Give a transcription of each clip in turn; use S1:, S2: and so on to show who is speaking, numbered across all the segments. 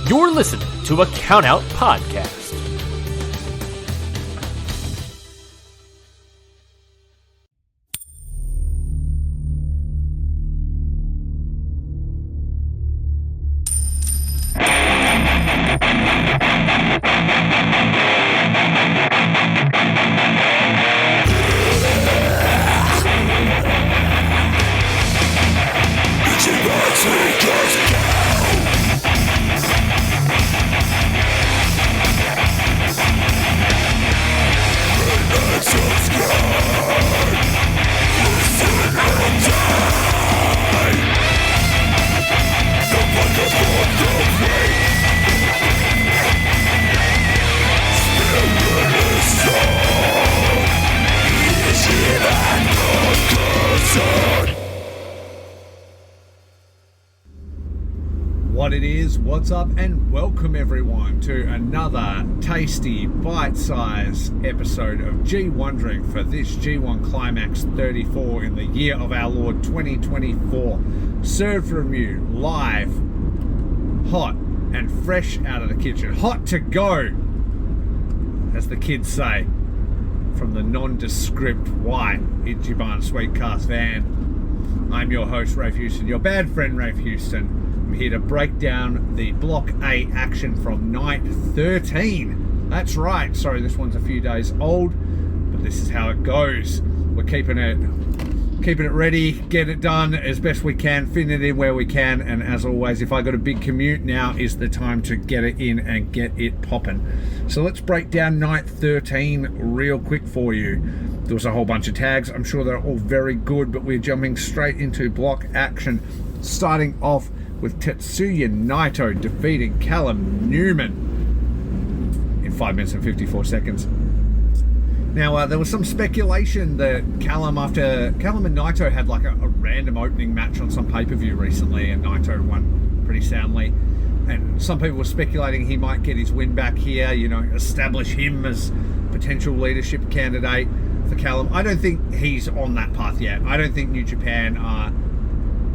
S1: You're listening to a Countout Podcast.
S2: What it is, what's up, and welcome everyone to another tasty, bite-sized episode of G1ndering for this G1 Climax 34 in the year of our Lord 2024. Served from you live, hot and fresh out of the kitchen. Hot to go, as the kids say, from the nondescript white Ichiban sweet cast van. I'm your host, Raffe Houston, your bad friend, Raffe Houston. I'm here to break down the Block A action from Night 13. That's right, sorry this one's a few days old, but this is how it goes. We're keeping it ready, get it done as best we can, fit it in where we can, and as always, if I got a big commute, now is the time to get it in and get it popping. So let's break down Night 13 real quick for you. There was a whole bunch of tags. I'm sure they're all very good, but we're jumping straight into block action, starting off with Tetsuya Naito defeating Callum Newman in 5 minutes and 54 seconds. Now, there was some speculation that Callum and Naito had like a random opening match on some pay-per-view recently, and Naito won pretty soundly. And some people were speculating he might get his win back here, establish him as potential leadership candidate for Callum. I don't think he's on that path yet. I don't think New Japan are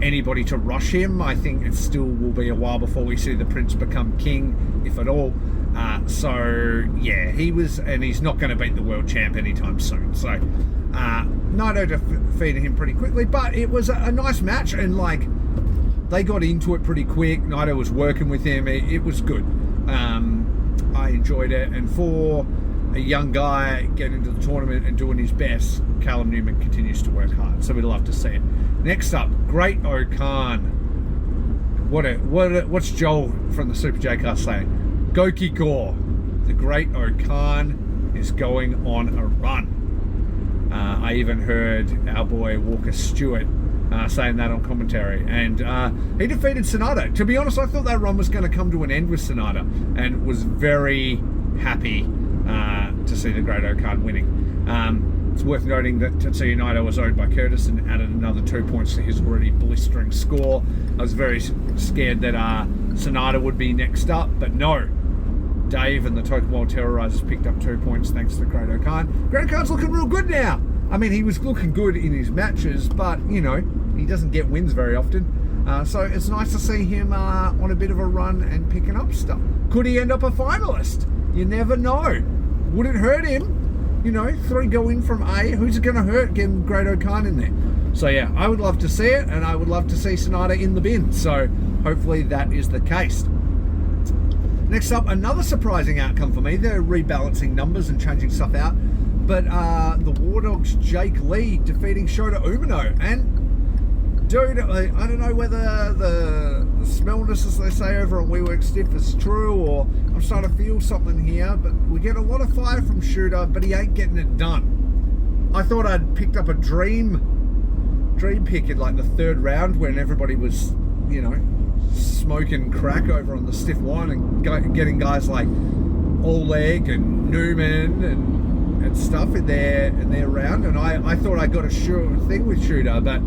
S2: anybody to rush him. I think it still will be a while before we see the Prince become king, if at all. So yeah, he's not going to beat the world champ anytime soon. So Naito defeated him pretty quickly, but it was a nice match, and they got into it pretty quick. Naito was working with him. It was good. I enjoyed it, and for a young guy getting into the tournament and doing his best, Callum Newman continues to work hard, so we'd love to see it. Next up, Great Okan. What's Joel from the Super J-Cast saying? Gokigor. The Great Okan is going on a run. I even heard our boy Walker Stewart saying that on commentary, and he defeated Sonata. To be honest, I thought that run was going to come to an end with Sonata, and was very happy to see the Great Okan winning. It's worth noting that Tetsuya Naito was owed by Curtis and added another 2 points to his already blistering score. I was very scared that Sonata would be next up, but no. Dave and the Tokyo Terrorizers picked up 2 points thanks to Great Okan. Great Okan's looking real good now. I mean, he was looking good in his matches, but, he doesn't get wins very often. So it's nice to see him on a bit of a run and picking up stuff. Could he end up a finalist? You never know. Would it hurt him? 3 go in from A. Who's it going to hurt getting Great Okan in there? So yeah, I would love to see it, and I would love to see Sonata in the bin. So hopefully that is the case. Next up, another surprising outcome for me. They're rebalancing numbers and changing stuff out. But the War Dogs' Jake Lee defeating Shota Umino. And dude, I don't know whether the smellness, as they say over on We Work Stiff, is true, or I'm starting to feel something here, but we get a lot of fire from Shooter, but he ain't getting it done. I thought I'd picked up a dream pick in like the third round when everybody was, smoking crack over on the stiff one and getting guys like Oleg and Newman and stuff in their round, and I thought I got a sure thing with Shooter, but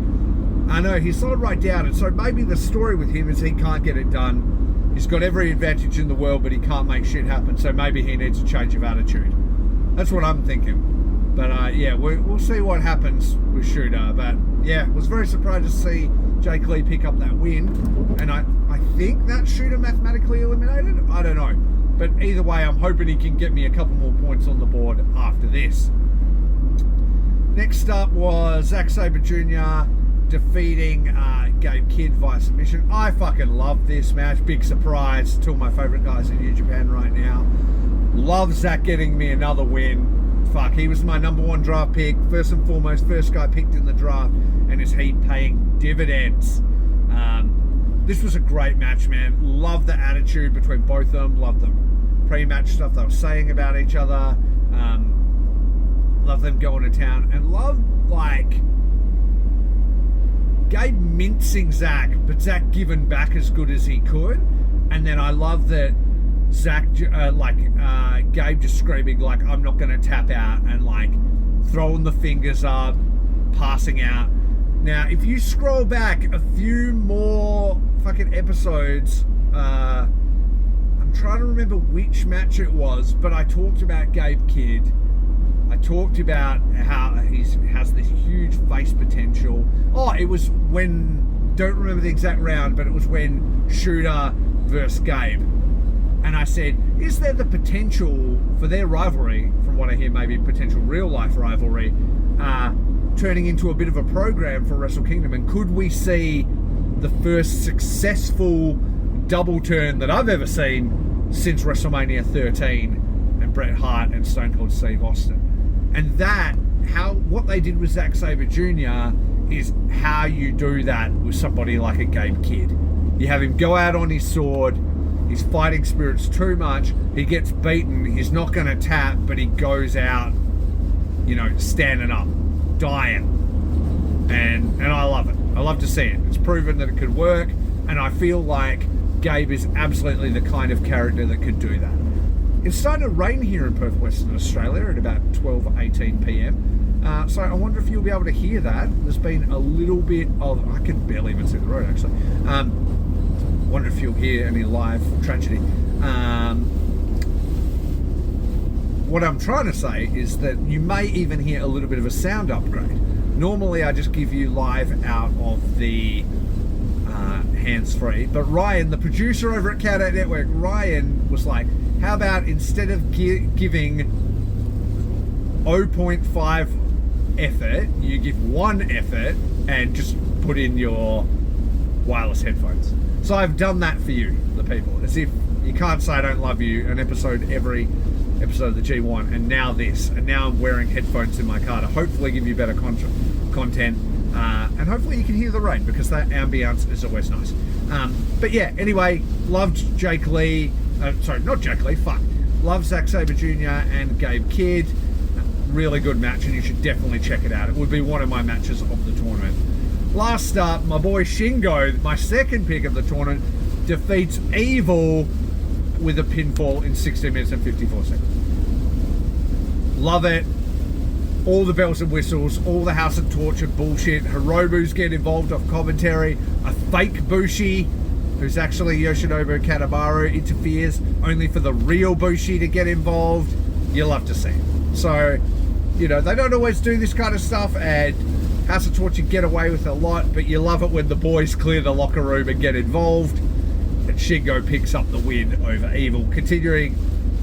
S2: I know he slowed right down, and so maybe the story with him is he can't get it done. He's got every advantage in the world, but he can't make shit happen, so maybe he needs a change of attitude. That's what I'm thinking. But yeah, we'll see what happens with Shooter. But yeah, was very surprised to see Jake Lee pick up that win, and I I think that Shooter mathematically eliminated. I don't know. But either way, I'm hoping he can get me a couple more points on the board after this. Next up was Zack Sabre Jr. defeating Gabe Kidd via submission. I fucking love this match. Big surprise. Two of my favourite guys in New Japan right now. Love Zack getting me another win. Fuck, he was my number one draft pick. First and foremost, first guy picked in the draft. And is he paying dividends? This was a great match, man. Love the attitude between both of them. Love the pre-match stuff they were saying about each other. Love them going to town. And love, like, Gabe mincing Zack, but Zack giving back as good as he could. And then I love that Zack, Gabe just screaming, like, I'm not going to tap out, and, like, throwing the fingers up, passing out. Now, if you scroll back a few more fucking episodes, I'm trying to remember which match it was, but I talked about Gabe Kidd. I talked about how he has this huge face potential. Oh, it was when, don't remember the exact round, but it was when Shooter versus Gabe. And I said, is there the potential for their rivalry, from what I hear, maybe potential real-life rivalry, turning into a bit of a program for Wrestle Kingdom? And could we see the first successful double turn that I've ever seen since WrestleMania 13 and Bret Hart and Stone Cold Steve Austin? And that, what they did with Zack Sabre Jr. is how you do that with somebody like a Gabe Kidd. You have him go out on his sword, his fighting spirit's too much, he gets beaten, he's not going to tap, but he goes out, standing up, dying. And I love it. I love to see it. It's proven that it could work, and I feel like Gabe is absolutely the kind of character that could do that. It's starting to rain here in Perth, Western Australia at about 12:18 p.m. So I wonder if you'll be able to hear that. There's been a little bit of... I can barely even see the road, actually. Wonder if you'll hear any live tragedy. What I'm trying to say is that you may even hear a little bit of a sound upgrade. Normally I just give you live out of the hands-free, but Ryan, the producer over at Count Out Network, Ryan was like, how about instead of giving 0.5 effort, you give 1 effort and just put in your wireless headphones. So I've done that for you, the people. As if you can't say I don't love you, an episode every episode of the G1, and now this, and now I'm wearing headphones in my car to hopefully give you better content, and hopefully you can hear the rain, because that ambience is always nice. But yeah, anyway, loved Jake Lee, loved Zack Sabre Jr. and Gabe Kidd. Really good match, and you should definitely check it out. It would be one of my matches of the tournament. Last up, my boy Shingo, my second pick of the tournament, defeats Evil with a pinfall in 16 minutes and 54 seconds. Love it. All the bells and whistles, all the House of Torture bullshit. Hiromu's get involved off commentary. A fake Bushi, who's actually Yoshinobu Kanemaru, interferes only for the real Bushi to get involved. You love to see it. So, they don't always do this kind of stuff, and House of Torture get away with a lot, but you love it when the boys clear the locker room and get involved. And Shingo picks up the win over Evil. Continuing,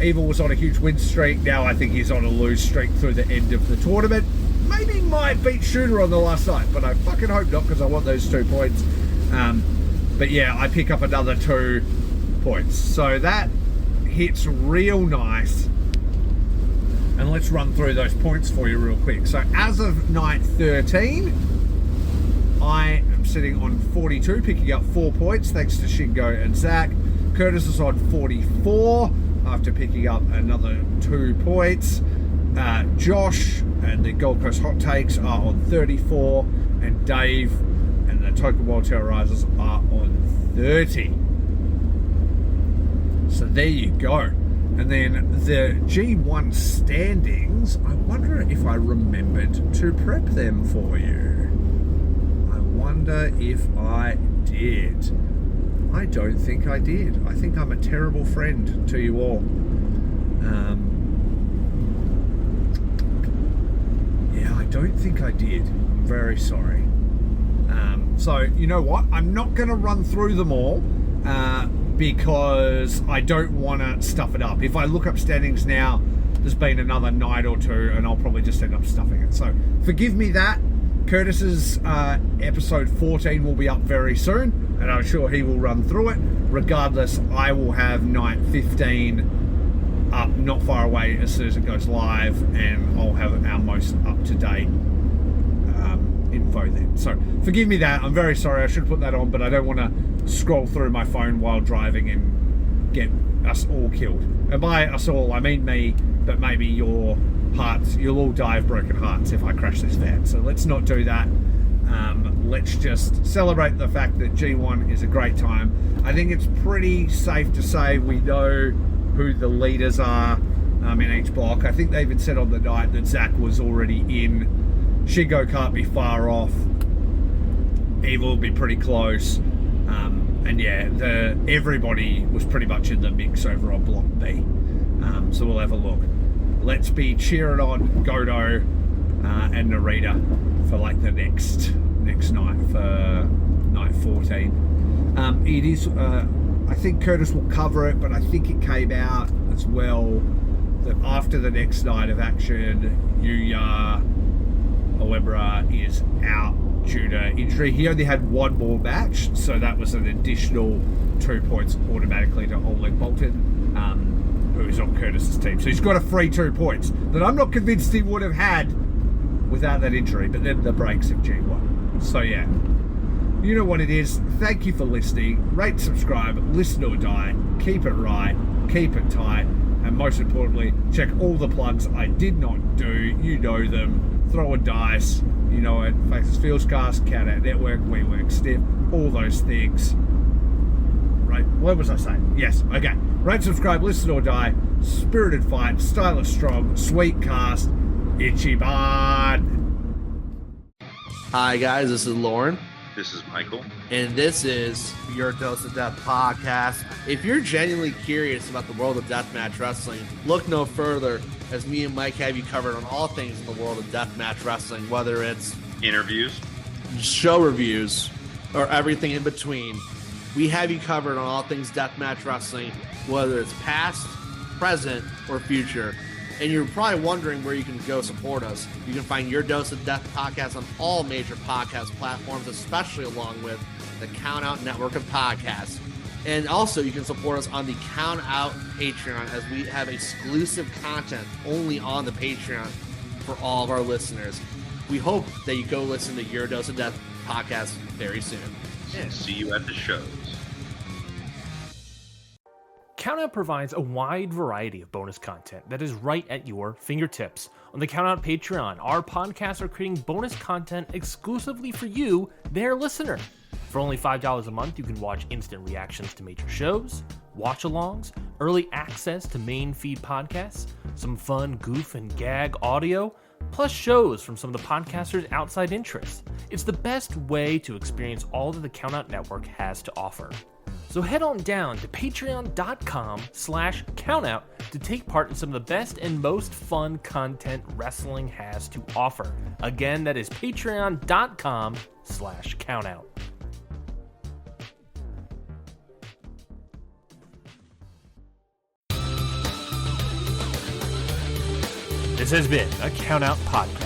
S2: Evil was on a huge win streak. Now I think he's on a lose streak through the end of the tournament. Maybe might beat Shooter on the last night, but I fucking hope not, because I want those 2 points. But yeah, I pick up another 2 points. So that hits real nice. And let's run through those points for you real quick. So as of night 13, I am sitting on 42, picking up 4 points thanks to Shingo and Zack. Curtis is on 44 after picking up another 2 points. Josh and the Gold Coast Hot Takes are on 34, and Dave and the Token World Terrorizers are on 30. So there you go. And then the G1 standings, I wonder if I remembered to prep them for you. I wonder if I did. I don't think I did. I think I'm a terrible friend to you all. Yeah, I don't think I did. I'm very sorry. So, you know what? I'm not going to run through them all. because I don't want to stuff it up. If I look up standings now, there's been another night or two, and I'll probably just end up stuffing it. So forgive me that. Curtis's episode 14 will be up very soon, and I'm sure he will run through it. Regardless, I will have night 15 up not far away as soon as it goes live, and I'll have our most up-to-date info then. So forgive me that. I'm very sorry. I should put that on, but I don't want to scroll through my phone while driving and get us all killed. And by us all, I mean me, but maybe your hearts, you'll all die of broken hearts if I crash this van. So let's not do that. Let's just celebrate the fact that G1 is a great time. I think it's pretty safe to say we know who the leaders are in each block. I think they even said on the night that Zach was already in. Shigo can't be far off. Evil will be pretty close. And yeah, everybody was pretty much in the mix over on Block B. So we'll have a look. Let's be cheering on Godo and Narita for like the next night, for night 14. It is, I think Curtis will cover it, but I think it came out as well that after the next night of action, Yuya Olebra is out due to injury. He only had one more match, so that was an additional 2 points automatically to Oleg Bolton, who is on Curtis's team. So he's got a free 2 points that I'm not convinced he would have had without that injury, but then the breaks of G1. So yeah, you know what it is. Thank you for listening. Rate, subscribe, listen or die. Keep it right, keep it tight, and most importantly, check all the plugs I did not do. You know them. Throw a dice, you know it. Faces Fieldcast, Count Out Network, WeWork, Stiff, all those things. Right, what was I saying? Yes, okay. Rate, subscribe, listen or die. Spirited fight, stylish strong, sweet cast, Ichiban.
S3: Hi guys, this is Lauren.
S4: This is Michael.
S3: And this is Your Dose of Death podcast. If you're genuinely curious about the world of deathmatch wrestling, look no further, as me and Mike have you covered on all things in the world of deathmatch wrestling, whether it's
S4: interviews,
S3: show reviews, or everything in between. We have you covered on all things deathmatch wrestling, whether it's past, present, or future. And you're probably wondering where you can go support us. You can find Your Dose of Death podcast on all major podcast platforms, especially along with the Count Out network of podcasts. And also, you can support us on the Count Out Patreon, as we have exclusive content only on the Patreon for all of our listeners. We hope that you go listen to Your Dose of Death podcast very soon.
S4: And see you at the shows.
S1: Countout provides a wide variety of bonus content that is right at your fingertips. On the Countout Patreon, our podcasts are creating bonus content exclusively for you, their listener. For only $5 a month, you can watch instant reactions to major shows, watch-alongs, early access to main feed podcasts, some fun goof and gag audio, plus shows from some of the podcasters' outside interests. It's the best way to experience all that the Countout Network has to offer. So head on down to patreon.com/countout to take part in some of the best and most fun content wrestling has to offer. Again, that is patreon.com/countout. This has been a Countout Podcast.